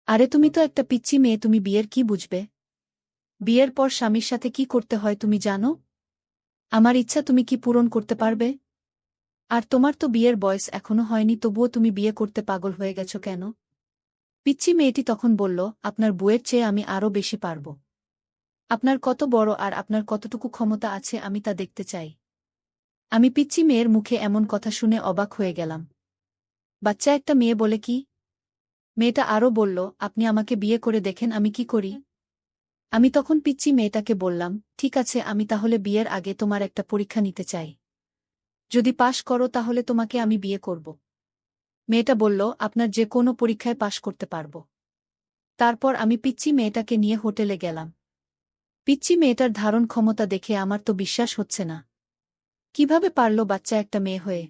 আরে তুমি তো একটা পিচ্চি মেয়ে, তুমি বিয়ের কি বুঝবে? বিয়ের পর স্বামীর সাথে কি করতে হয় তুমি জানো? আমার ইচ্ছা তুমি কি পূরণ করতে পারবে? আর তোমার তো বিয়ের বয়স এখনো হয়নি, তবুও তুমি বিয়ে করতে পাগল হয়ে গেছো কেন? পিচ্চি মেয়েটি তখন বলল, আপনার বউয়ের চেয়ে আমি আরও বেশি পারব। আপনার কত বড় আর আপনার কতটুকু ক্ষমতা আছে আমি তা দেখতে চাই। আমি পিচ্চি মেয়ের মুখে এমন কথা শুনে অবাক হয়ে গেলাম। বাচ্চা একটা মেয়ে বলে কি? মেয়েটা আরও বলল, আপনি আমাকে বিয়ে করে দেখেন আমি কি করি। আমি তখন পিচ্চি মেয়েটাকে বললাম, ঠিক আছে, আমি তাহলে বিয়ের আগে তোমার একটা পরীক্ষা নিতে চাই। যদি পাশ করো তাহলে তোমাকে আমি বিয়ে করব। মেয়েটা বলল, আপনার যে কোনো পরীক্ষায় পাশ করতে পারব। তারপর আমি পিচ্চি মেয়েটাকে নিয়ে হোটেলে গেলাম। পিচ্চি মেয়েটার ধারণ ক্ষমতা দেখে আমার তো বিশ্বাস হচ্ছে না। কিভাবে পারল বাচ্চা একটা মেয়ে হয়ে?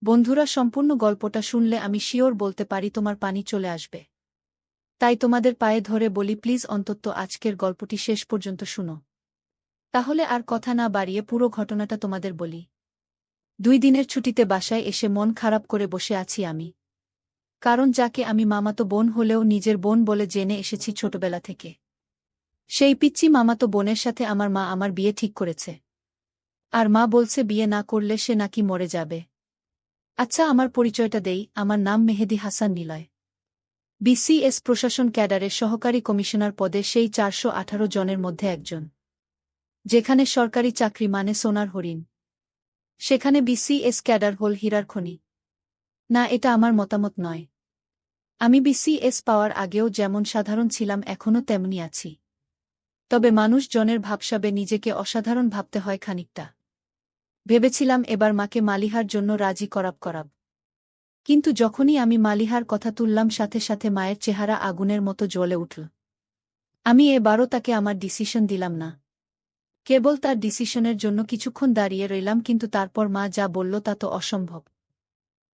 বন্ধুরা, সম্পূর্ণ গল্পটা শুনলে আমি শিওর বলতে পারি তোমার পানি চলে আসবে। তাই তোমাদের পায়ে ধরে বলি, প্লিজ অন্তত আজকের গল্পটি শেষ পর্যন্ত শুনো। তাহলে আর কথা না বাড়িয়ে পুরো ঘটনাটা তোমাদের বলি। 2 দিনের ছুটিতে বাসায় এসে মন খারাপ করে বসে আছি আমি। কারণ যাকে আমি মামাতো বোন হলেও নিজের বোন বলে জেনে এসেছি ছোটবেলা থেকে, সেই পিচ্চি মামাতো বোনের সাথে আমার মা আমার বিয়ে ঠিক করেছে। আর মা বলছে বিয়ে না করলে সে নাকি মরে যাবে। আচ্ছা, আমার পরিচয়টা দেই, আমার নাম মেহেদী হাসান নিলয়। বিসিএস প্রশাসন ক্যাডারের সহকারী কমিশনার পদে সেই 418 জনের মধ্যে একজন। যেখানে সরকারি চাকরি মানে সোনার হরিণ, সেখানে বিসিএস ক্যাডার হল হীরার খনি। না, এটা আমার মতামত নয়। আমি বিসিএস পাওয়ার আগেও যেমন সাধারণ ছিলাম এখনও তেমনি আছি। তবে মানুষ জনের ভাবসাবে নিজেকে অসাধারণ ভাবতে হয় খানিকটা। ভেবেছিলাম এবার মাকে মালিহার জন্য রাজি করাব। কিন্তু যখনই আমি মালিহার কথা তুললাম সাথে সাথে মায়ের চেহারা আগুনের মতো জ্বলে উঠল। আমি এবারও তাকে আমার ডিসিশন দিলাম না। কেবল তার ডিসিশনের জন্য কিছুক্ষণ দাঁড়িয়ে রইলাম, কিন্তু তারপর মা যা বলল তা তো অসম্ভব।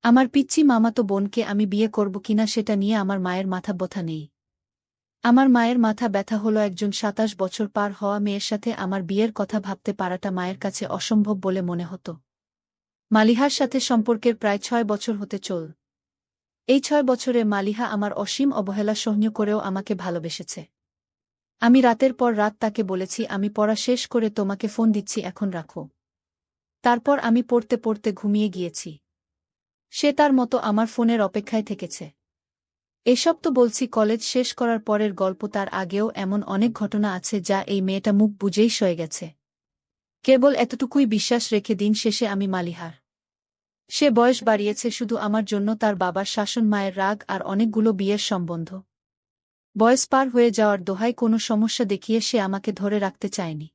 আমার পিচ্চি মামাতো বোনকে আমি বিয়ে করব কিনা সেটা নিয়ে আমার মায়ের মাথা ব্যথা নেই। আমার মায়ের মাথা ব্যথা হলো একজন 27 বছর পার হওয়া মেয়ের সাথে আমার বিয়ের কথা ভাবতে পারাটা মায়ের কাছে অসম্ভব বলে মনে হতো। মালিহার সাথে সম্পর্কের প্রায় 6 বছর হতে চল। এই 6 বছরে মালিহা আমার অসীম অবহেলা সহ্য করেও আমাকে ভালোবেসেছে। আমি রাতের পর রাত তাকে বলেছি, আমি পড়া শেষ করে তোমাকে ফোন দিচ্ছি, এখন রাখো। তারপর আমি পড়তে পড়তে ঘুমিয়ে গিয়েছি। সে তার মতো আমার ফোনের অপেক্ষায় থেকেছে। এসব তো বলছি কলেজ শেষ করার পরের গল্প, তার আগেও এমন অনেক ঘটনা আছে যা এই মেয়েটা মুখ বুজেই সয়ে গেছে। কেবল এতটুকুই বিশ্বাস রেখে দিন শেষে আমি মালিহার। সে বয়স বাড়িয়েছে শুধু আমার জন্য, তার বাবার শাসন, মায়ের রাগ আর অনেকগুলো বিয়ের সম্বন্ধ। বয়স পার হয়ে যাওয়ার দোহায় কোনো সমস্যা দেখিয়ে সে আমাকে ধরে রাখতে চায়নি।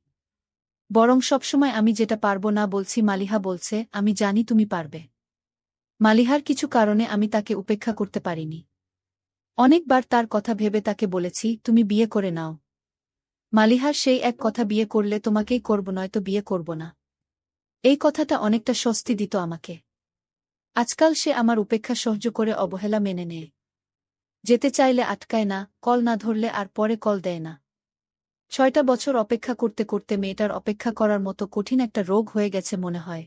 বরং সবসময় আমি যেটা পারবো না বলছি মালিহা বলছে, আমি জানি তুমি পারবে। মালিহার কিছু কারণে আমি তাকে উপেক্ষা করতে পারিনি। অনেকবার তার কথা ভেবে তাকে বলেছি, তুমি বিয়ে করে নাও। মালিহার সেই এক কথা, বিয়ে করলে তোমাকেই করব, নয়তো বিয়ে করব না। এই কথাটা অনেকটা স্বস্তি দিত আমাকে। আজকাল সে আমার উপেক্ষা সহ্য করে অবহেলা মেনে নেয়। যেতে চাইলে আটকায় না, কল না ধরলে আর পরে কল দেয় না। 6টা বছর অপেক্ষা করতে করতে মেয়েটার অপেক্ষা করার মতো কঠিন একটা রোগ হয়ে গেছে মনে হয়।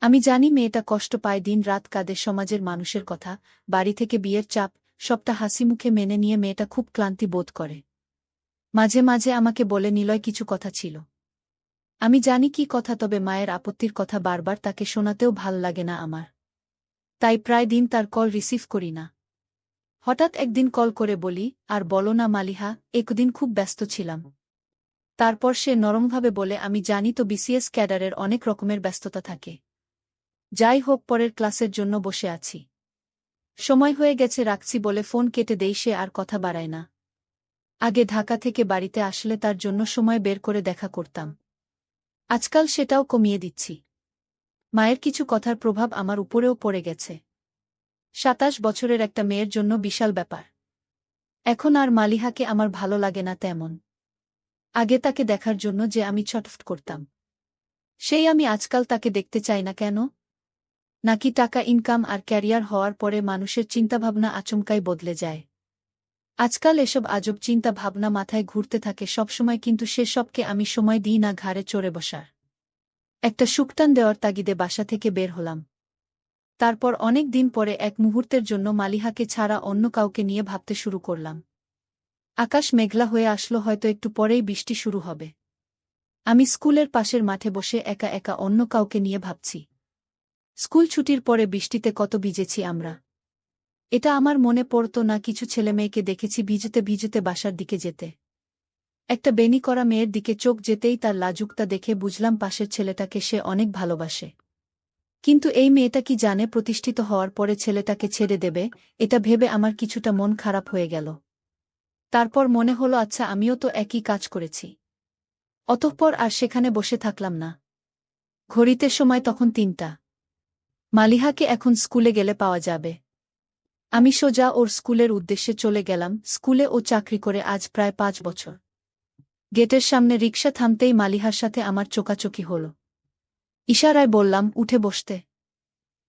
আমি জানি মেয়েটা কষ্ট পায়, দিন রাত কাঁদে, সমাজের মানুষের কথা, বাড়ি থেকে বিয়ের চাপ, সবটা হাসিমুখে মেনে নিয়ে মেয়েটা খুব ক্লান্তি বোধ করে। মাঝে মাঝে আমাকে বলে, নিলয়, কিছু কথা ছিল। আমি জানি কি কথা, তবে মায়ের আপত্তির কথা বারবার তাকে শোনাতেও ভাল লাগে না আমার। তাই প্রায় দিন তার কল রিসিভ করি না। হঠাৎ একদিন কল করে বলি, আর বলো না মালিহা, একদিন খুব ব্যস্ত ছিলাম। তারপর সে নরমভাবে বলে, আমি জানি তো, বিসিএস ক্যাডারের অনেক রকমের ব্যস্ততা থাকে। যাই হোক, পরের ক্লাসের জন্য বসে আছি। সময় হয়ে গেছে, রাখছি বলে ফোন কেটে দেই। সে আর কথা বাড়ায় না। আগে ঢাকা থেকে বাড়িতে আসলে তার জন্য সময় বের করে দেখা করতাম। আজকাল সেটাও কমিয়ে দিচ্ছি। মায়ের কিছু কথার প্রভাব আমার উপরেও পড়ে গেছে। 27 বছরের একটা মেয়ের জন্য বিশাল ব্যাপার। এখন আর মালিহাকে আমার ভালো লাগে না তেমন। আগে তাকে দেখার জন্য যে আমি ছটফট করতাম, সেই আমি আজকাল তাকে দেখতে চাই না কেন? নাকি টাকা ইনকাম আর ক্যারিয়ার হওয়ার পরে মানুষের চিন্তাভাবনা আচমকাই বদলে যায়? আজকাল এসব আজব চিন্তা ভাবনা মাথায় ঘুরতে থাকে সবসময়, কিন্তু সেসবকে আমি সময় দিই না ঘাড়ে চড়ে বসার। একটা সুকটান দেওয়ার তাগিদে বাসা থেকে বের হলাম। তারপর অনেক দিন পরে এক মুহূর্তের জন্য মালিহাকে ছাড়া অন্য কাউকে নিয়ে ভাবতে শুরু করলাম। আকাশ মেঘলা হয়ে আসলো, হয়তো একটু পরেই বৃষ্টি শুরু হবে। আমি স্কুলের পাশের মাঠে বসে একা একা অন্য কাউকে নিয়ে ভাবছি। স্কুল ছুটির পরে বৃষ্টিতে কত ভিজেছি আমরা। এটা আমার মনে পড়তো না কিছু ছেলেমেয়েকে দেখেছি ভিজতে ভিজতে বাসার দিকে যেতে। একটা বেনি করা মেয়ের দিকে চোখ যেতেই তার লাজুকতা দেখে বুঝলাম পাশের ছেলেটাকে সে অনেক ভালোবাসে। কিন্তু এই মেয়েটা কি জানে প্রতিষ্ঠিত হওয়ার পরে ছেলেটাকে ছেড়ে দেবে? এটা ভেবে আমার কিছুটা মন খারাপ হয়ে গেল। তারপর মনে হলো আচ্ছা, আমিও তো একই কাজ করেছি। অতঃপর আর সেখানে বসে থাকলাম না। ঘড়িতে সময় তখন ৩টা। মালিহাকে এখন স্কুলে গেলে পাওয়া যাবে। আমি সোজা ওর স্কুলের উদ্দেশ্যে চলে গেলাম। স্কুলে ও চাকরি করে আজ প্রায় ৫ বছর। গেটের সামনে রিকশা থামতেই মালিহার সাথে আমার চোকাচোকি হল। ইশারায় বললাম, উঠে বসতে।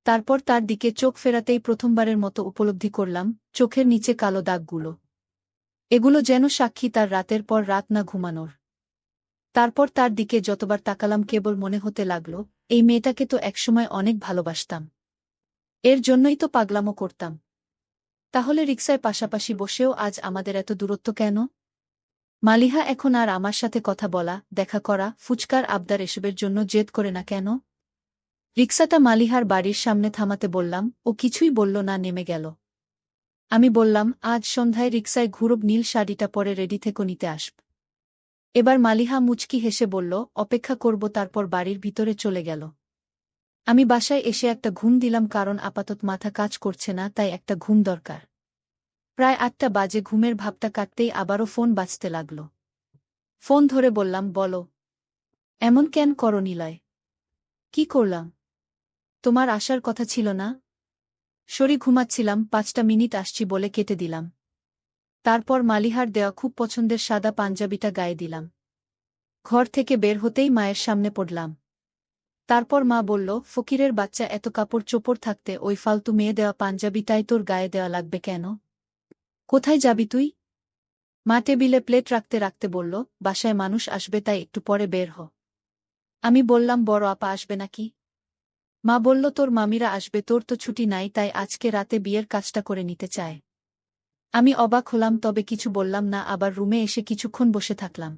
তারপর তার দিকে চোখ ফেরাতেই প্রথমবারের মতো উপলব্ধি করলাম চোখের নিচে কালো দাগগুলো। এগুলো যেন সাক্ষী তার রাতের পর রাত না ঘুমানোর। তারপর তার দিকে যতবার তাকালাম কেবল মনে হতে লাগল, এই মেয়েটাকে তো একসময় অনেক ভালোবাসতাম। এর জন্যই তো পাগলামো করতাম। তাহলে রিকশায় পাশাপাশি বসেও আজ আমাদের এত দূরত্ব কেন? মালিহা এখন আর আমার সাথে কথা বলা, দেখা করা, ফুচকার আবদার এসবের জন্য জেদ করে না কেন? রিকশাটা মালিহার বাড়ির সামনে থামাতে বললাম, ও কিছুই বলল না, নেমে গেল। আমি বললাম, আজ সন্ধ্যায় রিকশায় ঘুরব, নীল শাড়িটা পরে রেডি থেকো, নিতে আসব। এবার মালিহা মুচকি হেসে বলল, অপেক্ষা করব। তারপর বাড়ির ভিতরে চলে গেল। আমি বাসায় এসে একটা ঘুম দিলাম, কারণ আপাতত মাথা কাজ করছে না, তাই একটা ঘুম দরকার। প্রায় ৮টা বাজে। ঘুমের ভাবটা কাটতেই আবারও ফোন বাজতে লাগল। ফোন ধরে বললাম, বলো। এমন কেন করো নিলয়? কি করলাম? তোমার আসার কথা ছিল না? সরি, ঘুমাচ্ছিলাম। ৫টা মিনিট আসছি বলে কেটে দিলাম। তারপর মালিহার দেওয়া খুব পছন্দের সাদা পাঞ্জাবিটা গায়ে দিলাম। ঘর থেকে বের হতেই মায়ের সামনে পড়লাম। তারপর মা বলল, ফকিরের বাচ্চা, এত কাপড় চোপড় থাকতে ওই ফালতু মেয়ে দেওয়া পাঞ্জাবিটাই তোর গায়ে দেওয়া লাগবে কেন? কোথায় যাবি তুই? মা টেবিলে প্লেট রাখতে রাখতে বলল, বাসায় মানুষ আসবে, তাই একটু পরে বের হ। আমি বললাম, বড় আপা আসবে নাকি? মা বলল, তোর মামিরা আসবে, তোর তো ছুটি নাই, তাই আজকে রাতে বিয়ের কাজটা করে নিতে চায়। আমি অবাক হলাম, তবে কিছু বললাম না। আবার রুমে এসে কিছুক্ষণ বসে থাকলাম।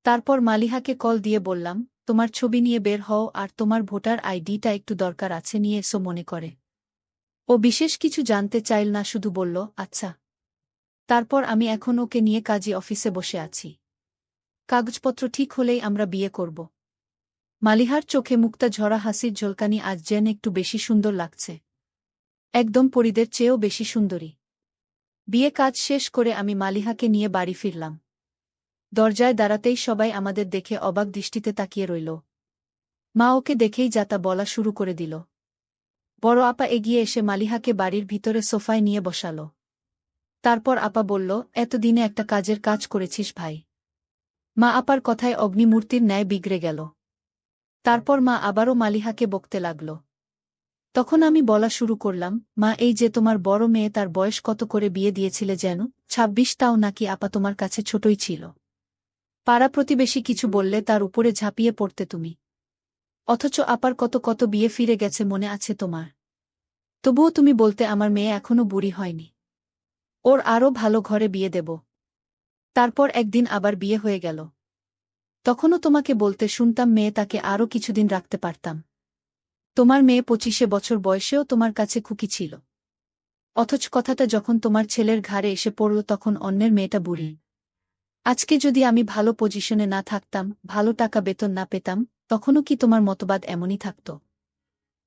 তারপর মালিহাকে কল দিয়ে বললাম, তোমার ছবি নিয়ে বের হও, আর তোমার ভোটার আইডিটা একটু দরকার আছে, নিয়ে এসো মনে করে। ও বিশেষ কিছু জানতে চাইল না, শুধু বলল, আচ্ছা। তারপর আমি এখন ওকে নিয়ে কাজী অফিসে বসে আছি। কাগজপত্র ঠিক হলেই আমরা বিয়ে করব। মালিহার চোখে মুক্তা ঝরা হাসির ঝলকানি আজ যেন একটু বেশি সুন্দর লাগছে। একদম পরীদের চেয়েও বেশি সুন্দরী। বিয়ে কাজ শেষ করে আমি মালিহাকে নিয়ে বাড়ি ফিরলাম। দরজায় দাঁড়াতেই সবাই আমাদের দেখে অবাক দৃষ্টিতে তাকিয়ে রইল। মা ওকে দেখেই যাতা বলা শুরু করে দিল। বড় আপা এগিয়ে এসে মালিহাকে বাড়ির ভিতরে সোফায় নিয়ে বসাল। তারপর আপা বলল, এতদিনে একটা কাজের কাজ করেছিস ভাই। মা আপার কথায় অগ্নিমূর্তির ন্যায় বিগড়ে গেল। তারপর মা আবারও মালিহাকে বকতে লাগল। তখন আমি বলা শুরু করলাম, মা, এই যে তোমার বড় মেয়ে, তার বয়স কত করে বিয়ে দিয়েছিলে যেন? ২৬। তাও নাকি আপা তোমার কাছে ছোটই ছিল? পাড়া প্রতিবেশী কিছু বললে তার উপরে ঝাঁপিয়ে পড়তে তুমি। অথচ আপার কত কত বিয়ে ফিরে গেছে, মনে আছে তোমার? তবুও তুমি বলতে আমার মেয়ে এখনো বুড়ি হয়নি, ওর আরও ভালো ঘরে বিয়ে দেব। তারপর একদিন আবার বিয়ে হয়ে গেল। তখনও তোমাকে বলতে শুনতাম মেয়ে তাকে আরও কিছুদিন রাখতে পারতাম। তোমার মেয়ে ২৫ বছর বয়সেও তোমার কাছে খুকি ছিল। অথচ কথাটা যখন তোমার ছেলের ঘাড়ে এসে পড়ল তখন অন্যের মেয়েটা বুড়ি। আজকে যদি আমি ভালো পজিশনে না থাকতাম, ভালো টাকা বেতন না পেতাম, তখনও কি তোমার মতবাদ এমনই থাকত?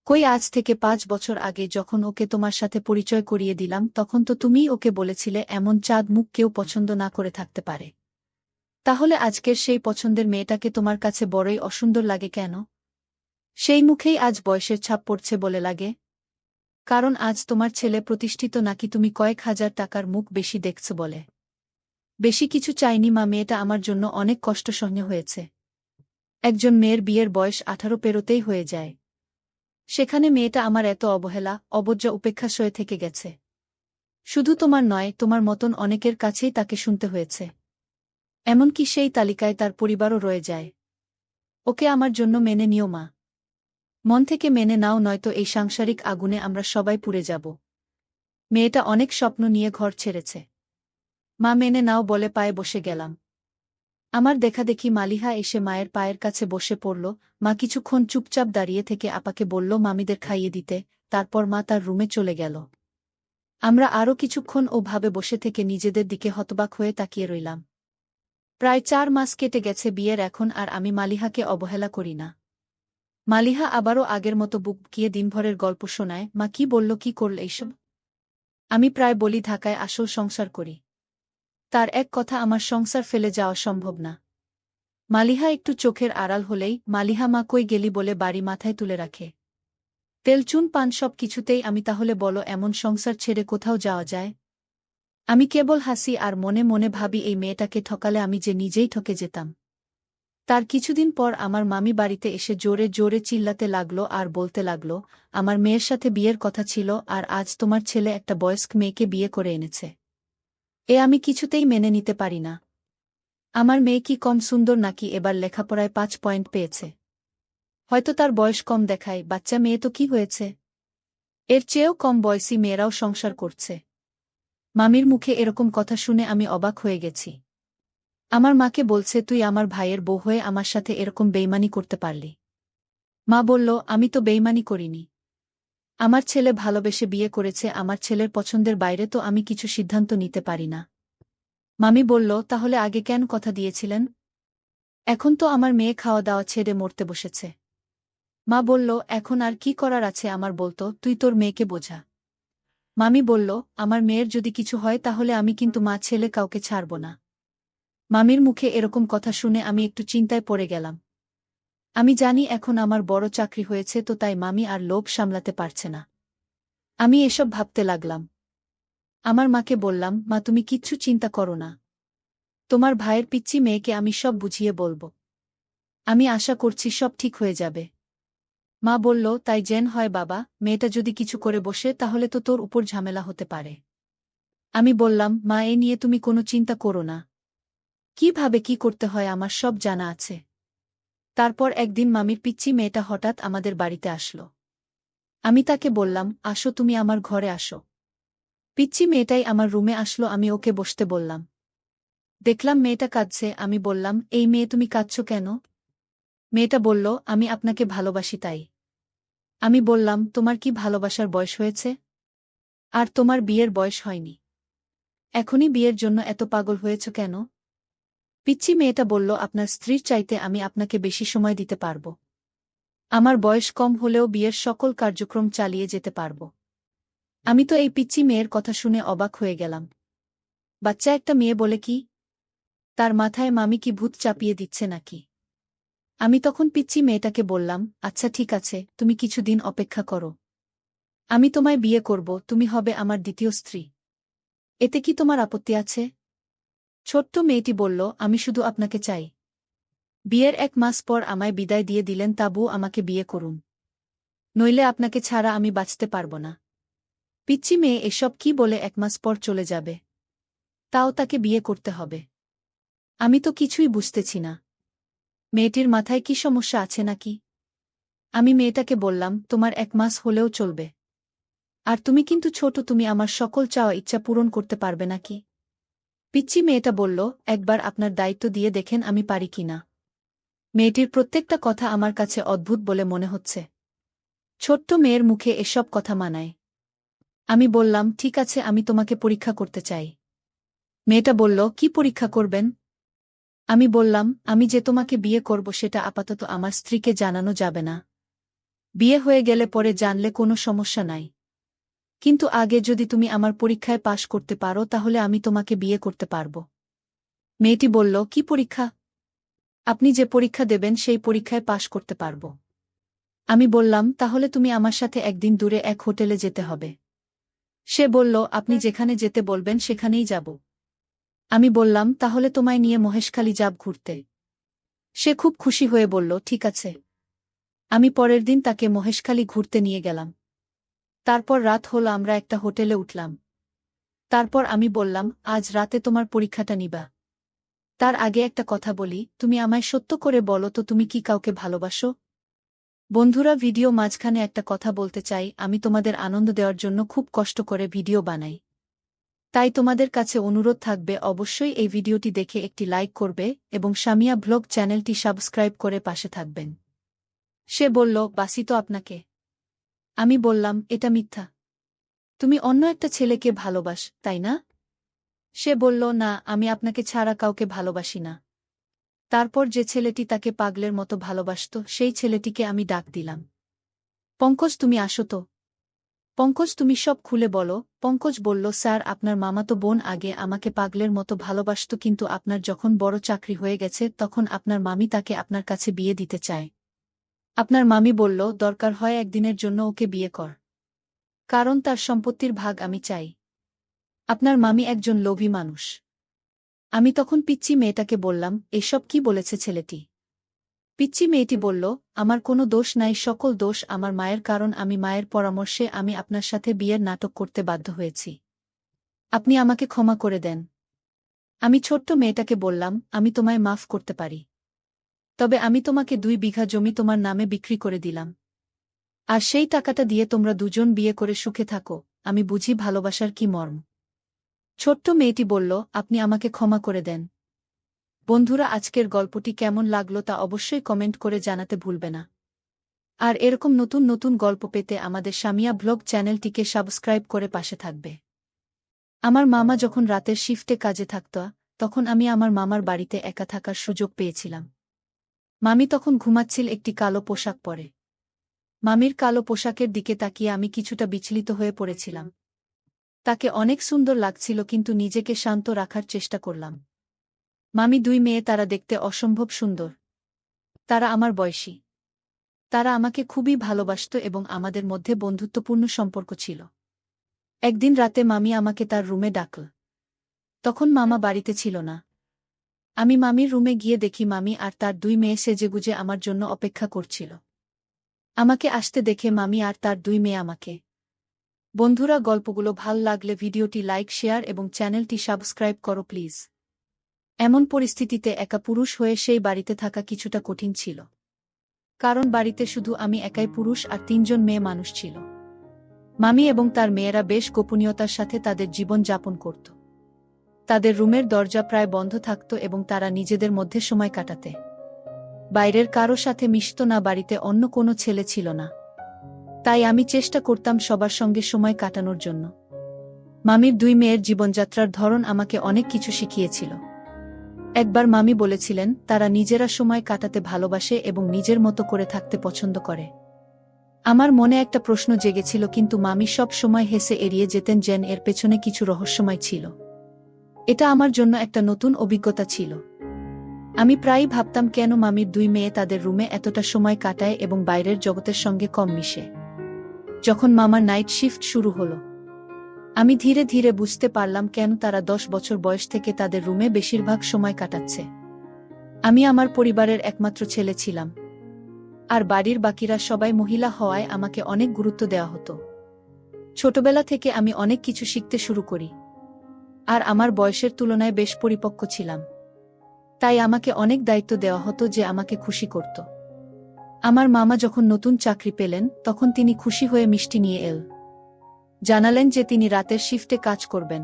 কই, আজ থেকে ৫ বছর আগে যখন ওকে তোমার সাথে পরিচয় করিয়ে দিলাম তখন তো তুমিই ওকে বলেছিলে এমন চাঁদ মুখ কেউ পছন্দ না করে থাকতে পারে। তাহলে আজকের সেই পছন্দের মেয়েটাকে তোমার কাছে বড়ই অসুন্দর লাগে কেন? সেই মুখেই আজ বয়সের ছাপ পড়ছে বলে লাগে? কারণ আজ তোমার ছেলে প্রতিষ্ঠিত, নাকি তুমি কয়েক হাজার টাকার মুখ বেশি দেখছ বলে? বেশি কিছু চাইনি মা, মেয়েটা আমার জন্য অনেক কষ্ট সহ্য হয়েছে। একজন মেয়ের বিয়ের বয়স ১৮ পেরোতেই হয়ে যায়। সেখানে মেয়েটা আমার এত অবহেলা, অবজ্ঞা, উপেক্ষা সয়ে থেকে গেছে। শুধু তোমার নয়, তোমার মতন অনেকের কাছেই তাকে শুনতে হয়েছে। এমনকি সেই তালিকায় তার পরিবারও রয়ে যায়। ওকে আমার জন্য মেনে নিও মা। মন থেকে মেনে নাও, নয়তো এই সাংসারিক আগুনে আমরা সবাই পুড়ে যাব। মেয়েটা অনেক স্বপ্ন নিয়ে ঘর ছেড়েছে। মা মেনে নাও বলে পায়ে বসে গেলাম। আমার দেখাদেখি মালিহা এসে মায়ের পায়ের কাছে বসে পড়ল। মা কিছুক্ষণ চুপচাপ দাঁড়িয়ে থেকে আপাকে বলল মামিদের খাইয়ে দিতে, তারপর মা তার রুমে চলে গেল। আমরা আরও কিছুক্ষণ ওভাবে বসে থেকে নিজেদের দিকে হতবাক হয়ে তাকিয়ে রইলাম। প্রায় 4 মাস কেটে গেছে বিয়ের এখন, আর আমি মালিহাকে অবহেলা করি না। মালিহা আবারও আগের মতো বুক গিয়ে দিনভরের গল্প শোনায়। মা কি বলল, কি করল এইসব? আমি প্রায় বলি ঢাকায় আসল সংসার করি। তার এক কথা আমার সংসার ফেলে যাওয়া সম্ভব না। মালিহা একটু চোখের আড়াল হলেই, মালিহা মা কই গেলি বলে বাড়ি মাথায় তুলে রাখে। তেলচুন পান সব কিছুতেই আমি, তাহলে বলো এমন সংসার ছেড়ে কোথাও যাওয়া যায়? আমি কেবল হাসি আর মনে মনে ভাবি এই মেয়েটাকে ঠকালে আমি যে নিজেই ঠকে যেতাম। তার কিছুদিন পর আমার মামি বাড়িতে এসে জোরে জোরে চিল্লাতে লাগলো আর বলতে লাগলো, আমার মেয়ের সাথে বিয়ের কথা ছিল আর আজ তোমার ছেলে একটা বয়স্ক মেয়েকে বিয়ে করে এনেছে। আমি কিছুতেই মেনে নিতে পারি না। আমার মেয়ে কি কম সুন্দর নাকি এবার লেখাপড়ায় 5 পয়েন্ট পেয়েছে? হয়তো তার বয়স কম দেখায়, বাচ্চা মেয়ে তো কি হয়েছে? এর চেয়েও কম বয়সী মেয়েরাও সংসার করছে। মামির মুখে এরকম কথা শুনে আমি অবাক হয়ে গেছি। আমার মাকে বলছে তুই আমার ভাইয়ের বউ হয়ে আমার সাথে এরকম বেইমানি করতে পারলি? মা বলল আমি তো বেইমানি করিনি। আমার ছেলে ভালোবেসে বিয়ে করেছে, আমার ছেলের পছন্দের বাইরে তো আমি কিছু সিদ্ধান্ত নিতে পারি না। মামি বলল তাহলে আগে কেন কথা দিয়েছিলেন? এখন তো আমার মেয়ে খাওয়া দাওয়া ছেড়ে মরতে বসেছে। মা বলল এখন আর কি করার আছে আমার, বলতো তুই তোর মেয়েকে বোঝা। মামি বলল আমার মেয়ের যদি কিছু হয় তাহলে আমি কিন্তু মা ছেলে কাউকে ছাড়ব না। মামির মুখে এরকম কথা শুনে আমি একটু চিন্তায় পড়ে গেলাম। আমি জানি এখন আমার বড় চাকরি হয়েছে তো তাই মামি আর লোভ সামলাতে পারছে না। আমি এসব ভাবতে লাগলাম। আমার মাকে বললাম মা তুমি কিচ্ছু চিন্তা করো না। তোমার ভাইয়ের পিচ্চি মেয়েকে আমি সব বুঝিয়ে বলবো। আমি আশা করছি সব ঠিক হয়ে যাবে। মা বলল তাই যেন হয় বাবা, মেয়েটা যদি কিছু করে বসে তাহলে তো তোর উপর ঝামেলা হতে পারে। আমি বললাম মা এ নিয়ে তুমি কোনো চিন্তা করো না। কিভাবে কি করতে হয় আমার সব জানা আছে। তারপর একদিন মামির পিচ্চি মেয়েটা হঠাৎ আমাদের বাড়িতে আসলো। আমি তাকে বললাম আসো তুমি আমার ঘরে আসো। পিচ্চি মেয়েটাই আমার রুমে আসলো, আমি ওকে বসতে বললাম। দেখলাম মেয়েটা কাঁদছে, আমি বললাম এই মেয়ে তুমি কাঁদছো কেন? মেয়েটা বলল আমি আপনাকে ভালোবাসি তাই। আমি বললাম তোমার কি ভালোবাসার বয়স হয়েছে? আর তোমার বিয়ের বয়স হয়নি। এখনই বিয়ের জন্য এত পাগল হয়েছ কেন? পিচ্চি মেয়েটা বলল আপনার স্ত্রীর চাইতে আমি আপনাকে বেশি সময় দিতে পারব। আমার বয়স কম হলেও বিয়ের সকল কার্যক্রম চালিয়ে যেতে পারব। আমি তো এই পিচ্চি মেয়ের কথা শুনে অবাক হয়ে গেলাম। বাচ্চা একটা মেয়ে বলে কি? তার মাথায় মামি কি ভূত চাপিয়ে দিচ্ছে নাকি? আমি তখন পিচ্চি মেয়েটাকে বললাম আচ্ছা ঠিক আছে, তুমি কিছুদিন অপেক্ষা করো। আমি তোমায় বিয়ে করব, তুমি হবে আমার দ্বিতীয় স্ত্রী। এতে কি তোমার আপত্তি আছে? ছোট্ট মেয়েটি বলল আমি শুধু আপনাকে চাই। বিয়ের 1 মাস পর আমায় বিদায় দিয়ে দিলেন, তাবু আমাকে বিয়ে করুন। নইলে আপনাকে ছাড়া আমি বাঁচতে পারব না। পিচ্চি মেয়ে এসব কি বলে 1 মাস পর চলে যাবে? তাও তাকে বিয়ে করতে হবে? আমি তো কিছুই বুঝতেছি না। মেয়েটির মাথায় কি সমস্যা আছে নাকি? আমি মেয়েটাকে বললাম তোমার 1 মাস হলেও চলবে। আর তুমি কিন্তু ছোট, তুমি আমার সকল চাওয়া ইচ্ছা পূরণ করতে পারবে নাকি? পিচ্চি মেয়েটা বলল একবার আপনার দায়িত্ব দিয়ে দেখেন আমি পারি কিনা। মেয়েটির প্রত্যেকটা কথা আমার কাছে অদ্ভুত বলে মনে হচ্ছে। ছোট্ট মেয়ের মুখে এসব কথা মানায়? আমি বললাম ঠিক আছে, আমি তোমাকে পরীক্ষা করতে চাই। মেয়েটা বলল কি পরীক্ষা করবেন? আমি বললাম আমি যে তোমাকে বিয়ে করব সেটা আপাতত আমার স্ত্রীকে জানানো যাবে না। বিয়ে হয়ে গেলে পরে জানলে কোনো সমস্যা নাই। কিন্তু আগে যদি তুমি আমার পরীক্ষায় পাশ করতে পারো তাহলে আমি তোমাকে বিয়ে করতে পারব। মেয়েটি বলল কি পরীক্ষা? আপনি যে পরীক্ষা দেবেন সেই পরীক্ষায় পাশ করতে পারব। আমি বললাম তাহলে তুমি আমার সাথে একদিন দূরে এক হোটেলে যেতে হবে। সে বলল আপনি যেখানে যেতে বলবেন সেখানেই যাব। আমি বললাম তাহলে তোমায় নিয়ে মহেশখালী যাব ঘুরতে। সে খুব খুশি হয়ে বলল ঠিক আছে। আমি পরের দিন তাকে মহেশখালী ঘুরতে নিয়ে গেলাম। তারপর রাত হলো, আমরা একটা হোটেলে উঠলাম। তারপর আমি বললাম আজ রাতে তোমার পরীক্ষাটা নিবা। তার আগে একটা কথা বলি, তুমি আমায় সত্য করে বলো তো তুমি কি কাউকে ভালোবাসো? বন্ধুরা, ভিডিও মাঝখানে একটা কথা বলতে চাই। আমি তোমাদের আনন্দ দেওয়ার জন্য খুব কষ্ট করে ভিডিও বানাই। তাই তোমাদের কাছে অনুরোধ থাকবে, অবশ্যই এই ভিডিওটি দেখে একটি লাইক করবে এবং সামিয়া ব্লগ চ্যানেলটি সাবস্ক্রাইব করে পাশে থাকবেন। সে বলল, বাসি তো আপনাকে। আমি বললাম, এটা মিথ্যা। তুমি অন্য একটা ছেলেকে ভালোবাস, তাই না? সে বলল, না, আমি আপনাকে ছাড়া কাউকে ভালোবাসি না। তারপর যে ছেলেটি তাকে পাগলের মতো ভালোবাসত, সেই ছেলেটিকে আমি ডাক দিলাম। পঙ্কজ, তুমি আসো তো। পঙ্কজ, তুমি সব খুলে বলো। পঙ্কজ বলল, স্যার, আপনার মামাতো বোন আগে আমাকে পাগলের মতো ভালোবাসত, কিন্তু আপনার যখন বড় চাকরি হয়ে গেছে তখন আপনার মামি তাকে আপনার কাছে বিয়ে দিতে চায়। আপনার মামি বলল, দরকার হয় একদিনের জন্য ওকে বিয়ে কর, কারণ তার সম্পত্তির ভাগ আমি চাই। আপনার মামি একজন লোভী মানুষ। আমি তখন পিচ্চি মেয়েটাকে বললাম, এসব কি বলেছে ছেলেটি? পিচ্চি মেয়েটি বলল, আমার কোনো দোষ নাই, সকল দোষ আমার মায়ের, কারণ আমি মায়ের পরামর্শে আমি আপনার সাথে বিয়ের নাটক করতে বাধ্য হয়েছি। আপনি আমাকে ক্ষমা করে দেন। আমি ছোট্ট মেয়েটাকে বললাম, আমি তোমায় মাফ করতে পারি। তবে আমি তোমাকে 2 বিঘা জমি তোমার নামে বিক্রি করে দিলাম। আর সেই টাকাটা দিয়ে তোমরা দুজন বিয়ে করে সুখে থাকো। আমি বুঝি ভালোবাসার কি মর্ম। ছোট্ট মেয়েটি বলল, আপনি আমাকে ক্ষমা করে দেন। বন্ধুরা, আজকের গল্পটি কেমন লাগলো তা অবশ্যই কমেন্ট করে জানাতে ভুলবে না। আর এরকম নতুন নতুন গল্প পেতে আমাদের সামিয়া ব্লগ চ্যানেলটিকে সাবস্ক্রাইব করে পাশে থাকবে। আমার মামা যখন রাতের শিফটে কাজে থাকত, তখন আমি আমার মামার বাড়িতে একা থাকার সুযোগ পেয়েছিলাম। মামি তখন ঘুমাচ্ছিল একটি কালো পোশাক পরে। মামির কালো পোশাকের দিকে তাকিয়ে আমি কিছুটা বিচলিত হয়ে পড়েছিলাম। তাকে অনেক সুন্দর লাগছিল, কিন্তু নিজেকে শান্ত রাখার চেষ্টা করলাম। মামি 2 মেয়ে, তারা দেখতে অসম্ভব সুন্দর। তারা আমার বয়সী। তারা আমাকে খুবই ভালোবাসত এবং আমাদের মধ্যে বন্ধুত্বপূর্ণ সম্পর্ক ছিল। একদিন রাতে মামি আমাকে তার রুমে ডাকল। তখন মামা বাড়িতে ছিল না। আমি মামির রুমে গিয়ে দেখি মামি আর তার 2 মেয়ে সেজেগুজে আমার জন্য অপেক্ষা করছিল। আমাকে আসতে দেখে মামি আর তার 2 মেয়ে আমাকে। বন্ধুরা, গল্পগুলো ভাল লাগলে ভিডিওটি লাইক, শেয়ার এবং চ্যানেলটি সাবস্ক্রাইব করো প্লিজ। এমন পরিস্থিতিতে একা পুরুষ হয়ে সেই বাড়িতে থাকা কিছুটা কঠিন ছিল। কারণ বাড়িতে শুধু আমি একাই পুরুষ আর 3 জন মেয়ে মানুষ ছিল। মামি এবং তার মেয়েরা বেশ গোপনীয়তার সাথে তাদের জীবন যাপন করত। তাদের রুমের দরজা প্রায় বন্ধ থাকত এবং তারা নিজেদের মধ্যে সময় কাটাতে বাইরের কারো সাথে মিশত না। বাড়িতে অন্য কোনো ছেলে ছিল না। তাই আমি চেষ্টা করতাম সবার সঙ্গে সময় কাটানোর জন্য। মামির 2 মেয়ের জীবনযাত্রার ধরন আমাকে অনেক কিছু শিখিয়েছিল। একবার মামি বলেছিলেন, তারা নিজেরা সময় কাটাতে ভালোবাসে এবং নিজের মতো করে থাকতে পছন্দ করে। আমার মনে একটা প্রশ্ন জেগেছিল, কিন্তু মামি সব সময় হেসে এড়িয়ে যেতেন, যেন এর পেছনে কিছু রহস্যময় ছিল। এটা আমার জন্য একটা নতুন অভিজ্ঞতা ছিল। আমি প্রায়ই ভাবতাম, কেন মামির 2 মেয়ে তাদের রুমে এতটা সময় কাটায় এবং বাইরের জগতের সঙ্গে কম মিশে। যখন মামার নাইট শিফট শুরু হলো, আমি ধীরে ধীরে বুঝতে পারলাম কেন তারা 10 বছর বয়স থেকে তাদের রুমে বেশিরভাগ সময় কাটাচ্ছে। আমি আমার পরিবারের একমাত্র ছেলে ছিলাম। আর বাড়ির বাকিরা সবাই মহিলা হওয়ায় আমাকে অনেক গুরুত্ব দেওয়া হতো। ছোটবেলা থেকে আমি অনেক কিছু শিখতে শুরু করি। আর আমার বয়সের তুলনায় বেশ পরিপক্ক ছিলাম। তাই আমাকে অনেক দায়িত্ব দেওয়া হতো যে আমাকে খুশি করত। আমার মামা যখন নতুন চাকরি পেলেন, তখন তিনি খুশি হয়ে মিষ্টি নিয়ে জানালেন যে তিনি রাতের শিফটে কাজ করবেন।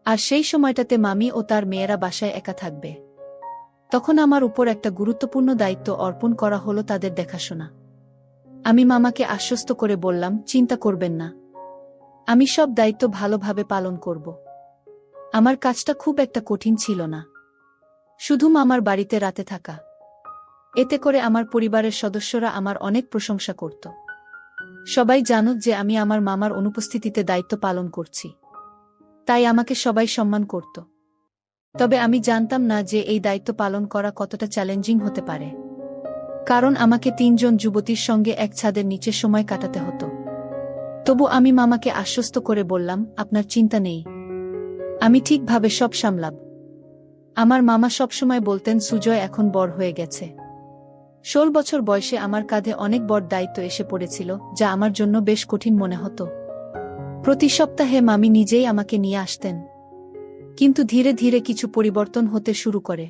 আর সেই সময়টাতে মামি ও তার মেয়েরা বাসায় একা থাকবে। তখন আমার উপর একটা গুরুত্বপূর্ণ দায়িত্ব অর্পণ করা হলো, তাদের দেখাশোনা। আমি মামাকে আশ্বস্ত করে বললাম, চিন্তা করবেন না, আমি সব দায়িত্ব ভালোভাবে পালন করব। আমার কাজটা খুব একটা কঠিন ছিল না, শুধু মামার বাড়িতে রাতে থাকা। এতে করে আমার পরিবারের সদস্যরা আমার অনেক প্রশংসা করত। সবাই জানত যে আমি আমার মামার অনুপস্থিতিতে দায়িত্ব পালন করছি। তাই আমাকে সবাই সম্মান করত। তবে আমি জানতাম না যে এই দায়িত্ব পালন করা কতটা চ্যালেঞ্জিং হতে পারে। কারণ আমাকে 3 জন যুবতীর সঙ্গে এক ছাদের নিচে সময় কাটাতে হতো। তবু আমি মামাকে আশ্বস্ত করে বললাম, আপনার চিন্তা নেই, আমি ঠিকভাবে সব সামলাব। আমার মামা সবসময় বলতেন, সুজয় এখন বড় হয়ে গেছে। 16 বছর বয়সে আমার কাঁধে অনেক বড় দায়িত্ব এসে পড়েছিল, যা আমার জন্য বেশ কঠিন মনে হতো। প্রতি সপ্তাহে মামি নিজেই আমাকে নিয়ে আসতেন। কিন্তু ধীরে ধীরে কিছু পরিবর্তন হতে শুরু করে।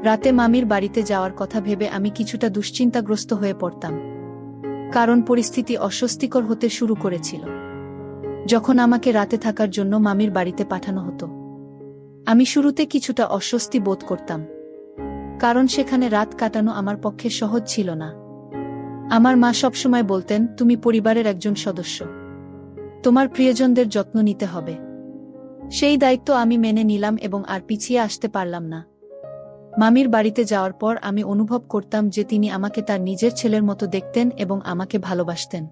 রাতে মামির বাড়িতে যাওয়ার কথা ভেবে আমি কিছুটা দুশ্চিন্তাগ্রস্ত হয়ে পড়তাম, কারণ পরিস্থিতি অস্বস্তিকর হতে শুরু করেছিল। যখন আমাকে রাতে থাকার জন্য মামির বাড়িতে পাঠানো হতো, আমি শুরুতে কিছুটা অস্বস্তি বোধ করতাম, কারণ সেখানে রাত কাটানো আমার পক্ষে সহজ ছিল না। আমার মা সবসময় বলতেন, তুমি পরিবারের একজন সদস্য, তোমার প্রিয়জনদের যত্ন নিতে হবে। সেই দায়িত্ব আমি মেনে নিলাম এবং আর পিছিয়ে আসতে পারলাম না। মামির বাড়িতে যাওয়ার পর আমি অনুভব করতাম যে তিনি আমাকে তার নিজের ছেলের মতো দেখতেন এবং আমাকে ভালোবাসতেন।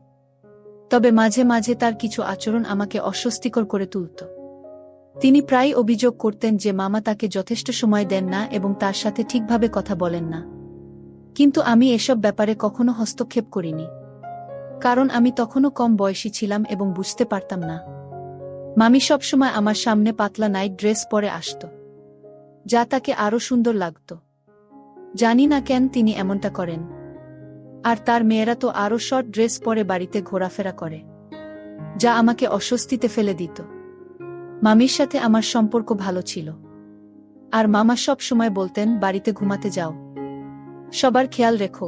তবে মাঝে মাঝে তার কিছু আচরণ আমাকে অস্বস্তিকর করে তুলত। তিনি প্রায় অভিযোগ করতেন যে মামা তাকে যথেষ্ট সময় দেন না এবং তার সাথে ঠিকভাবে কথা বলেন না। কিন্তু আমি এসব ব্যাপারে কখনো হস্তক্ষেপ করিনি, কারণ আমি তখনও কম বয়সী ছিলাম এবং বুঝতে পারতাম না। মামি সবসময় আমার সামনে পাতলা নাইট ড্রেস পরে আসত, যা তাকে আরও সুন্দর লাগত। জানি না কেন তিনি এমনটা করেন। আর তার মেয়েরা তো আরও শর্ট ড্রেস পরে বাড়িতে ঘোরাফেরা করে, যা আমাকে অস্বস্তিতে ফেলে দিত। মামির সাথে আমার সম্পর্ক ভালো ছিল, আর মামা সব সময় বলতেন, বাড়িতে ঘুমাতে যাও, সবার খেয়াল রেখো।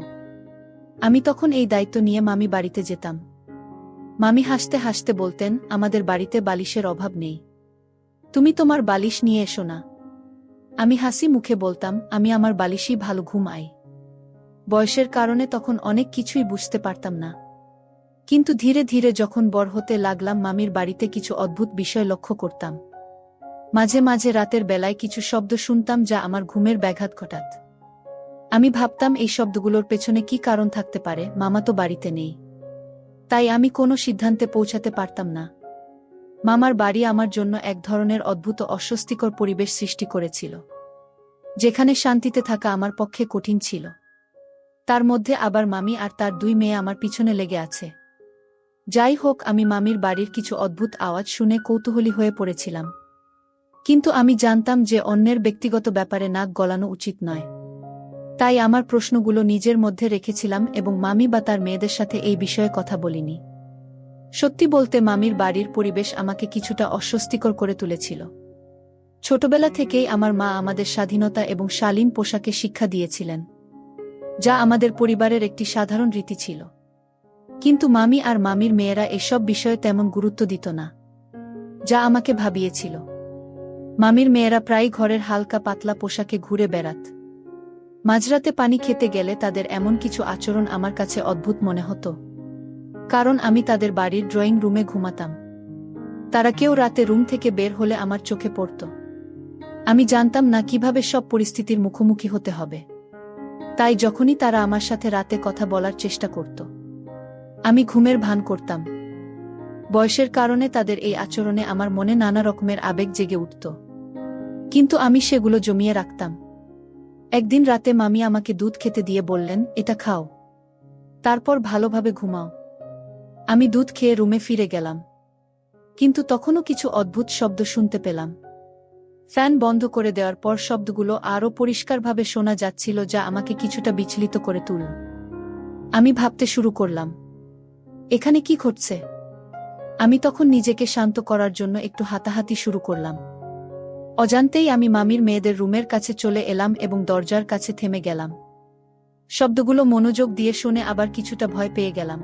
আমি তখন এই দায়িত্ব নিয়ে মামি বাড়িতে যেতাম। মামি হাসতে হাসতে বলতেন, আমাদের বাড়িতে বালিশের অভাব নেই, তুমি তোমার বালিশ নিয়ে এসো না। আমি হাসি মুখে বলতাম, আমি আমার বালিশই ভালো ঘুমাই। বয়সের কারণে তখন অনেক কিছুই বুঝতে পারতাম না, কিন্তু ধীরে ধীরে যখন বড় হতে লাগলাম মামির বাড়িতে কিছু অদ্ভুত বিষয় লক্ষ্য করতাম। মাঝে মাঝে রাতের বেলায় কিছু শব্দ শুনতাম যা আমার ঘুমের ব্যাঘাত ঘটাত। আমি ভাবতাম এই শব্দগুলোর পেছনে কি কারণ থাকতে পারে। মামা তো বাড়িতে নেই, তাই আমি কোনো সিদ্ধান্তে পৌঁছাতে পারতাম না। মামার বাড়ি আমার জন্য এক ধরনের অদ্ভুত অস্বস্তিকর পরিবেশ সৃষ্টি করেছিল, যেখানে শান্তিতে থাকা আমার পক্ষে কঠিন ছিল। তার মধ্যে আবার মামি আর তার 2 মেয়ে আমার পিছনে লেগে আছে। যাই হোক, আমি মামির বাড়ির কিছু অদ্ভুত আওয়াজ শুনে কৌতূহলী হয়ে পড়েছিলাম, কিন্তু আমি জানতাম যে অন্যের ব্যক্তিগত ব্যাপারে নাক গলানো উচিত নয়। তাই আমার প্রশ্নগুলো নিজের মধ্যে রেখেছিলাম এবং মামি বা তার মেয়েদের সাথে এই বিষয়ে কথা বলিনি। সত্যি বলতে মামির বাড়ির পরিবেশ আমাকে কিছুটা অস্বস্তিকর করে তুলেছিল। ছোটবেলা থেকেই আমার মা আমাদের স্বাধীনতা এবং শালীন পোশাকে শিক্ষা দিয়েছিলেন, যা আমাদের পরিবারের একটি সাধারণ রীতি ছিল। কিন্তু মামি আর মামির মেয়েরা এসব বিষয়ে তেমন গুরুত্ব দিত না, যা আমাকে ভাবিয়েছিল। মামির মেয়েরা প্রায় ঘরের হালকা পাতলা পোশাকে ঘুরে বেড়াত। মাঝরাতে পানি খেতে গেলে তাদের এমন কিছু আচরণ আমার কাছে অদ্ভুত মনে হতো, কারণ আমি তাদের বাড়ির ড্রয়িং রুমে ঘুমাতাম। তারা কেউ রাতে রুম থেকে বের হলে আমার চোখে পড়ত। আমি জানতাম না কিভাবে সব পরিস্থিতির মুখোমুখি হতে হবে, তাই যখনই তারা আমার সাথে রাতে কথা বলার চেষ্টা করত, আমি ঘুমের ভান করতাম। বয়সের কারণে তাদের এই আচরণে আমার মনে নানা রকমের আবেগ জেগে উঠত, কিন্তু আমি সেগুলো জমিয়ে রাখতাম। একদিন রাতে মামি আমাকে দুধ খেতে দিয়ে বললেন, এটা খাও, তারপর ভালোভাবে ঘুমাও। আমি দুধ খেয়ে রুমে ফিরে গেলাম, কিন্তু তখনও কিছু অদ্ভুত শব্দ শুনতে পেলাম। ফ্যান বন্ধ করে দেওয়ার পর শব্দগুলো আরও পরিষ্কারভাবে শোনা যাচ্ছিল, যা আমাকে কিছুটা বিচলিত করে তুলল। আমি ভাবতে শুরু করলাম, এখানে কি ঘটছে? আমি তখন নিজেকে শান্ত করার জন্য একটু হাতাহাতি শুরু করলাম। অজান্তেই আমি মামির মেয়েদের রুমের কাছে চলে এলাম এবং দরজার কাছে থেমে গেলাম। শব্দগুলো মনোযোগ দিয়ে শুনে আবার কিছুটা ভয় পেয়ে গেলাম।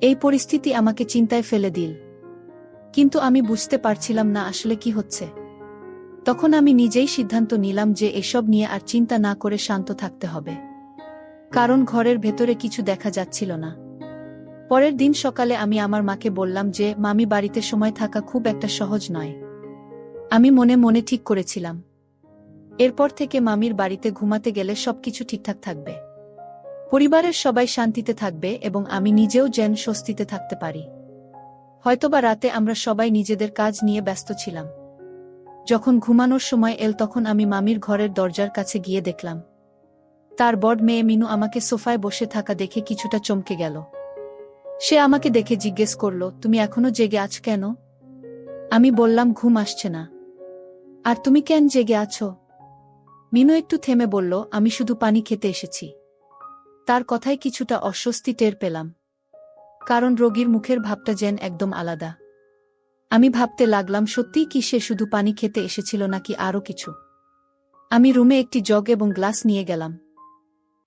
এই পরিস্থিতি আমাকে চিন্তায় ফেলে দিল, কিন্তু আমি বুঝতে পারছিলাম না আসলে কি হচ্ছে। তখন আমি নিজেই সিদ্ধান্ত নিলাম যে এসব নিয়ে আর চিন্তা না করে শান্ত থাকতে হবে, কারণ ঘরের ভেতরে কিছু দেখা যাচ্ছিল না। পরের দিন সকালে আমি আমার মাকে বললাম যে মামি বাড়িতে সময় থাকা খুব একটা সহজ নয়। আমি মনে মনে ঠিক করেছিলাম, এরপর থেকে মামির বাড়িতে ঘুমাতে গেলে সবকিছু ঠিকঠাক থাকবে, পরিবারের সবাই শান্তিতে থাকবে এবং আমি নিজেও যেন স্বস্তিতে থাকতে পারি। হয়তোবা রাতে আমরা সবাই নিজেদের কাজ নিয়ে ব্যস্ত ছিলাম। যখন ঘুমানোর সময় এল তখন আমি মামির ঘরের দরজার কাছে গিয়ে দেখলাম তার বড় মেয়ে মিনু আমাকে সোফায় বসে থাকা দেখে কিছুটা চমকে গেল। সে আমাকে দেখে জিজ্ঞেস করল, তুমি এখনো জেগে আছ কেন? আমি বললাম, ঘুম আসছে না। আর তুমি কেন জেগে আছো? মিনু একটু থেমে বলল, আমি শুধু পানি খেতে এসেছি। তার কথায় কিছুটা অস্বস্তি টের পেলাম, কারণ রোগীর মুখের ভাবটা যেন একদম আলাদা। আমি ভাবতে লাগলাম, সত্যিই কি সে শুধু পানি খেতে এসেছিল নাকি আরও কিছু? আমি রুমে একটি জগ এবং গ্লাস নিয়ে গেলাম।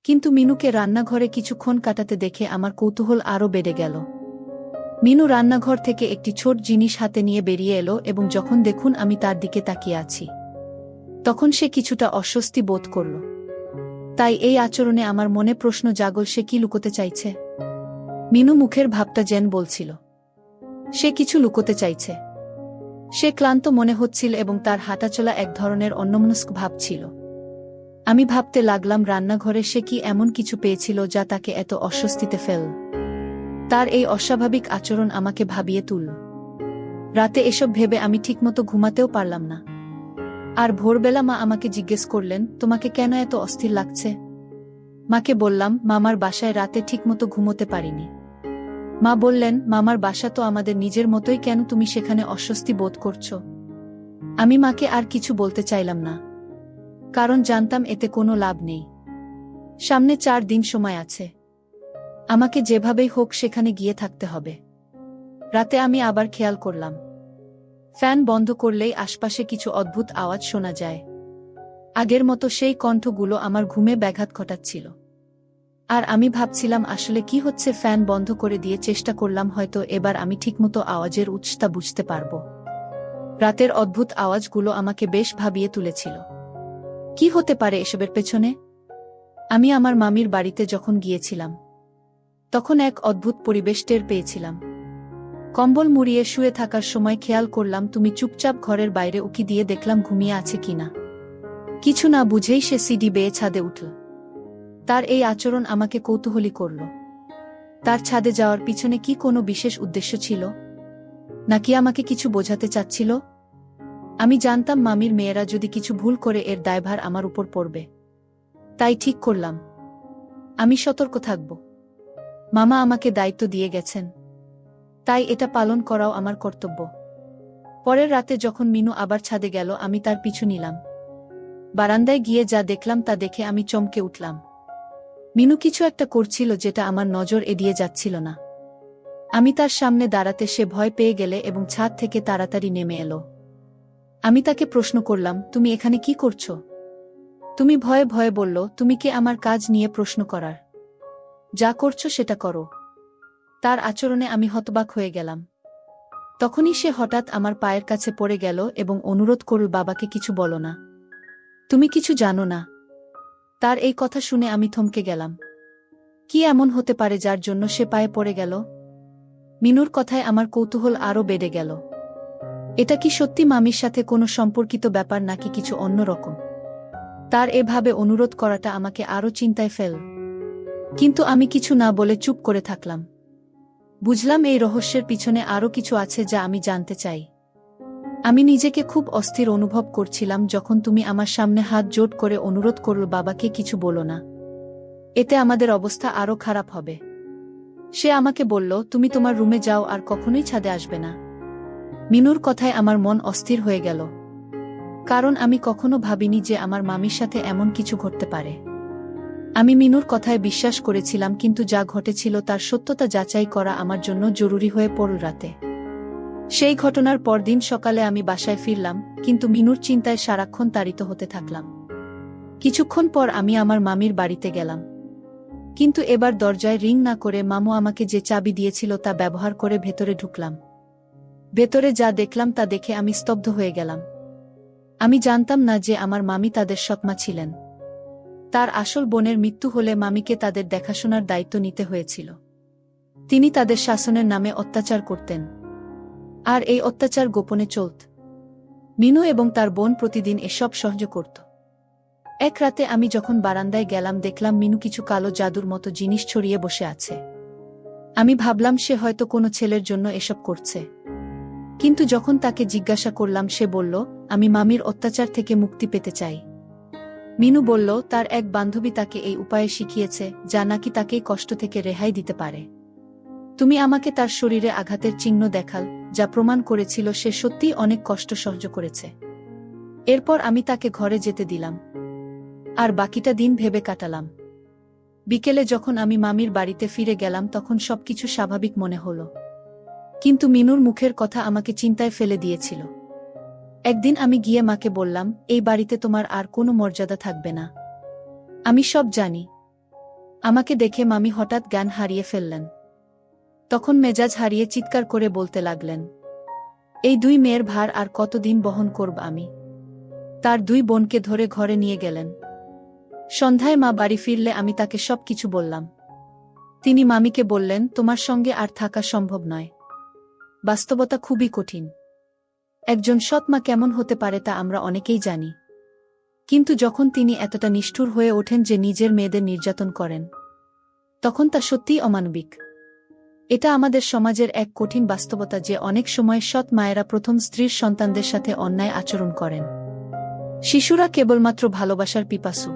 কিন্তু মিনুকে রান্নাঘরে কিছুক্ষণ কাটাতে দেখে আমার কৌতূহল আরও বেড়ে গেল। মিনু রান্নাঘর থেকে একটি ছোট জিনিস হাতে নিয়ে বেরিয়ে এলো এবং যখন দেখুন আমি তার দিকে তাকিয়ে আছি, তখন সে কিছুটা অস্বস্তি বোধ করল। তাই এই আচরণে আমার মনে প্রশ্ন জাগল, সে কি লুকোতে চাইছে? মিনু মুখের ভাবটা যেন বলছিল সে কিছু লুকোতে চাইছে। সে ক্লান্ত মনে হচ্ছিল এবং তার হাঁটাচলা এক ধরনের অন্যমনস্ক ভাব ছিল। আমি ভাবতে লাগলাম রান্নাঘরে সে কি এমন কিছু পেয়েছিল যা তাকে এত অস্বস্তিতে ফেলল। তার এই অস্বাভাবিক আচরণ আমাকে ভাবিয়ে তুলল। রাতে এসব ভেবে আমি ঠিকমতো ঘুমাতেও পারলাম না। আর ভোরবেলা মা আমাকে জিজ্ঞেস করলেন, তোমাকে কেন এত অস্থির লাগছে? মাকে বললাম, মামার বাসায় রাতে ঠিকমতো ঘুমোতে পারিনি। মা বললেন, মামার বাসা তো আমাদের নিজের মতোই, কেন তুমি সেখানে অস্বস্তি বোধ করছো? আমি মাকে আর কিছু বলতে চাইলাম না, কারণ জানতাম এতে কোনো লাভ নেই। সামনে 4 দিন সময় আছে, আমাকে যেভাবেই হোক সেখানে গিয়ে থাকতে হবে। রাতে আমি আবার খেয়াল করলাম, ফ্যান বন্ধ করলেই আশপাশে কিছু অদ্ভুত আওয়াজ শোনা যায়। আগের মতো সেই কণ্ঠগুলো আমার ঘুমে ব্যাঘাত ঘটাচ্ছিল। আর আমি ভাবছিলাম আসলে কি হচ্ছে। ফ্যান বন্ধ করে দিয়ে চেষ্টা করলাম, হয়তো এবার আমি ঠিকমতো আওয়াজের উৎসটা বুঝতে পারব। রাতের অদ্ভুত আওয়াজগুলো আমাকে বেশ ভাবিয়ে তুলেছিল। কি হতে পারে এসবের পেছনে? আমি আমার মামির বাড়িতে যখন গিয়েছিলাম, তখন এক অদ্ভুত পরিবেশ টের পেয়েছিলাম। কম্বল মুড়িয়ে শুয়ে থাকার সময় খেয়াল করলাম তুমি চুপচাপ ঘরের বাইরে উকি দিয়ে দেখলাম ঘুমিয়ে আছে কিনা। কিছু না বুঝেই সে সিঁড়ি বেয়ে ছাদে উঠল। তার এই আচরণ আমাকে কৌতূহলী করল। তার ছাদে যাওয়ার পিছনে কি কোনো বিশেষ উদ্দেশ্য ছিল, নাকি আমাকে কিছু বোঝাতে চাচ্ছিল? আমি জানতাম মামির মেয়েরা যদি কিছু ভুল করে এর দায়ভার আমার উপর পড়বে। তাই ঠিক করলাম আমি সতর্ক থাকব। মামা আমাকে দায়িত্ব দিয়ে গেছেন, তাই এটা পালন করাও আমার কর্তব্য। পরের রাতে যখন মিনু আবার ছাদে গেল, আমি তার পিছু নিলাম। বারান্দায় গিয়ে যা দেখলাম তা দেখে আমি চমকে উঠলাম। মিনু কিছু একটা করছিল যেটা আমার নজর এড়িয়ে যাচ্ছিল না। আমি তার সামনে দাঁড়াতে সে ভয় পেয়ে গেলে এবং ছাদ থেকে তাড়াতাড়ি নেমে এলো। আমি তাকে প্রশ্ন করলাম, তুমি এখানে কি করছো? তুমি ভয়ে ভয়ে বলল, তুমি কে আমার কাজ নিয়ে প্রশ্ন করার? যা করছো সেটা করো। তার আচরণে আমি হতবাক হয়ে গেলাম। তখনই সে হঠাৎ আমার পায়ের কাছে পড়ে গেল এবং অনুরোধ করল, বাবাকে কিছু বলো না, তুমি কিছু জানো না। তার এই কথা শুনে আমি থমকে গেলাম। কি এমন হতে পারে যার জন্য সে পায়ে পড়ে গেল? মিনুর কথায় আমার কৌতূহল আরও বেড়ে গেল। এটা কি সত্যি মামির সাথে কোনো সম্পর্কিত ব্যাপার, নাকি কিছু অন্য রকম? তার এভাবে অনুরোধ করাটা আমাকে আরও চিন্তায় ফেল। কিন্তু আমি কিছু না বলে চুপ করে থাকলাম। বুঝলাম এই রহস্যের পিছনে আরও কিছু আছে যা আমি জানতে চাই। আমি নিজেকে খুব অস্থির অনুভব করছিলাম যখন তুমি আমার সামনে হাত জোট করে অনুরোধ করল, বাবাকে কিছু বলো না, এতে আমাদের অবস্থা আরও খারাপ হবে। সে আমাকে বলল, তুমি তোমার রুমে যাও আর কখনোই ছাদে আসবে না। মিনুর কথায় আমার মন অস্থির হয়ে গেল, কারণ আমি কখনো ভাবিনি যে আমার মামির সাথে এমন কিছু ঘটতে পারে। আমি মিনুর কথায় বিশ্বাস করেছিলাম, কিন্তু যা ঘটেছিল তার সত্যতা যাচাই করা আমার জন্য জরুরি হয়ে পড়ল রাতে। সেই ঘটনার পরদিন সকালে আমি বাসায় ফিরলাম, কিন্তু মিনুর চিন্তায় সারাক্ষণ তাড়িত হতে থাকলাম। কিছুক্ষণ পর আমি আমার মামির বাড়িতে গেলাম, কিন্তু এবার দরজায় রিং না করে মামু আমাকে যে চাবি দিয়েছিল তা ব্যবহার করে ভেতরে ঢুকলাম। ভেতরে যা দেখলাম তা দেখে আমি স্তব্ধ হয়ে গেলাম। আমি জানতাম না যে আমার মামি তাদের সৎমা ছিলেন। তার আসল বোনের মৃত্যু হলে মামিকে তাদের দেখাশোনার দায়িত্ব নিতে হয়েছিল। তিনি তাদের শাসনের নামে অত্যাচার করতেন, আর এই অত্যাচার গোপনে চলত। মিনু এবং তার বোন প্রতিদিন এসব সহ্য করত। এক রাতে আমি যখন বারান্দায় গেলাম, দেখলাম মিনু কিছু কালো জাদুর মতো জিনিস ছড়িয়ে বসে আছে। আমি ভাবলাম সে হয়তো কোনো ছেলের জন্য এসব করছে। কিন্তু যখন তাকে জিজ্ঞাসা করলাম, সে বলল, আমি মামির অত্যাচার থেকে মুক্তি পেতে চাই। মিনু বলল, তার এক বান্ধবী তাকে এই উপায়ে শিখিয়েছে, যা নাকি তাকেই কষ্ট থেকে রেহাই দিতে পারে। তুমি আমাকে তার শরীরে আঘাতের চিহ্ন দেখাল, যা প্রমাণ করেছিল সে সত্যিই অনেক কষ্ট সহ্য করেছে। এরপর আমি তাকে ঘরে যেতে দিলাম, আর বাকিটা দিন ভেবে কাটালাম। বিকেলে যখন আমি মামির বাড়িতে ফিরে গেলাম, তখন সবকিছু স্বাভাবিক মনে হলো, কিন্তু মিনুর মুখের কথা আমাকে চিন্তায় ফেলে দিয়েছিল। একদিন আমি গিয়ে মাকে বললাম, এই বাড়িতে তোমার আর কোনো মর্যাদা থাকবে না। আমি সব জানি। আমাকে দেখে মামি হঠাৎ জ্ঞান হারিয়ে ফেললেন। তখন মেজাজ হারিয়ে চিৎকার করে বলতে লাগলেন, এই দুই মেয়ের ভার আর কতদিন বহন করব আমি। তার দুই বোনকে ধরে ঘরে নিয়ে গেলেন। সন্ধ্যায় মা বাড়ি ফিরলে আমি তাকে সব কিছু বললাম। তিনি মামিকে বললেন, তোমার সঙ্গে আর থাকা সম্ভব নয়। বাস্তবতা খুবই কঠিন। একজন সৎ মা কেমন হতে পারে তা আমরা অনেকেই জানি, কিন্তু যখন তিনি এতটা নিষ্ঠুর হয়ে ওঠেন যে নিজের মেয়েদের নির্যাতন করেন, তখন তা সত্যিই অমানবিক। এটা আমাদের সমাজের এক কঠিন বাস্তবতা যে অনেক সময় সৎ মায়েরা প্রথম স্ত্রীর সন্তানদের সাথে অন্যায় আচরণ করেন। শিশুরা কেবলমাত্র ভালোবাসার পিপাসু,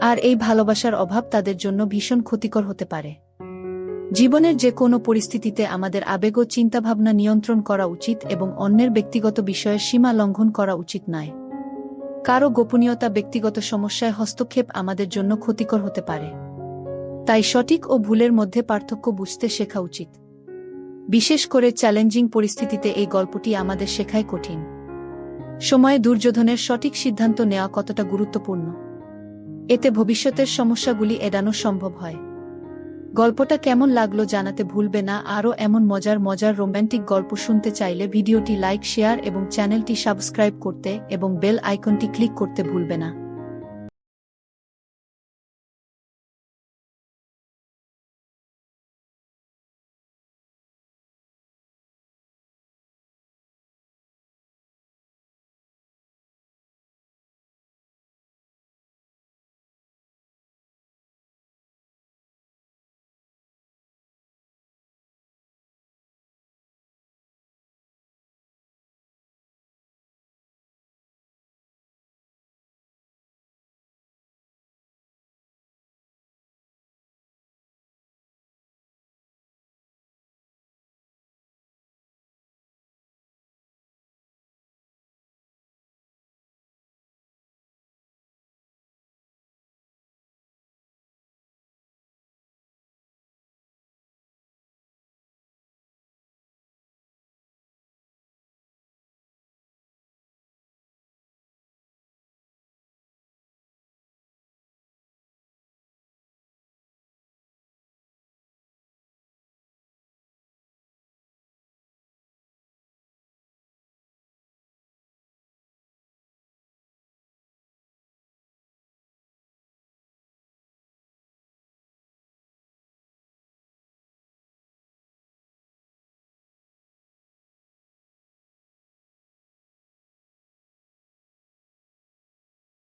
আর এই ভালোবাসার অভাব তাদের জন্য ভীষণ ক্ষতিকর হতে পারে। জীবনের যে কোনো পরিস্থিতিতে আমাদের আবেগ ও চিন্তাভাবনা নিয়ন্ত্রণ করা উচিত এবং অন্যের ব্যক্তিগত বিষয়ের সীমা লঙ্ঘন করা উচিত নয়। কারো গোপনীয়তা, ব্যক্তিগত সমস্যায় হস্তক্ষেপ আমাদের জন্য ক্ষতিকর হতে পারে। তাই সঠিক ও ভুলের মধ্যে পার্থক্য বুঝতে শেখা উচিত। বিশেষ করে চ্যালেঞ্জিং পরিস্থিতিতে এই গল্পটি আমাদের শেখায় কঠিন সময়ে দুর্যোধনের সঠিক সিদ্ধান্ত নেওয়া কতটা গুরুত্বপূর্ণ। এতে ভবিষ্যতের সমস্যাগুলি এড়ানো সম্ভব হয়। গল্পটা কেমন লাগলো জানাতে ভুলবে না। আরও এমন মজার রোম্যান্টিক গল্প শুনতে চাইলে ভিডিওটি লাইক, শেয়ার এবং চ্যানেলটি সাবস্ক্রাইব করতে এবং বেল আইকনটি ক্লিক করতে ভুলবে না।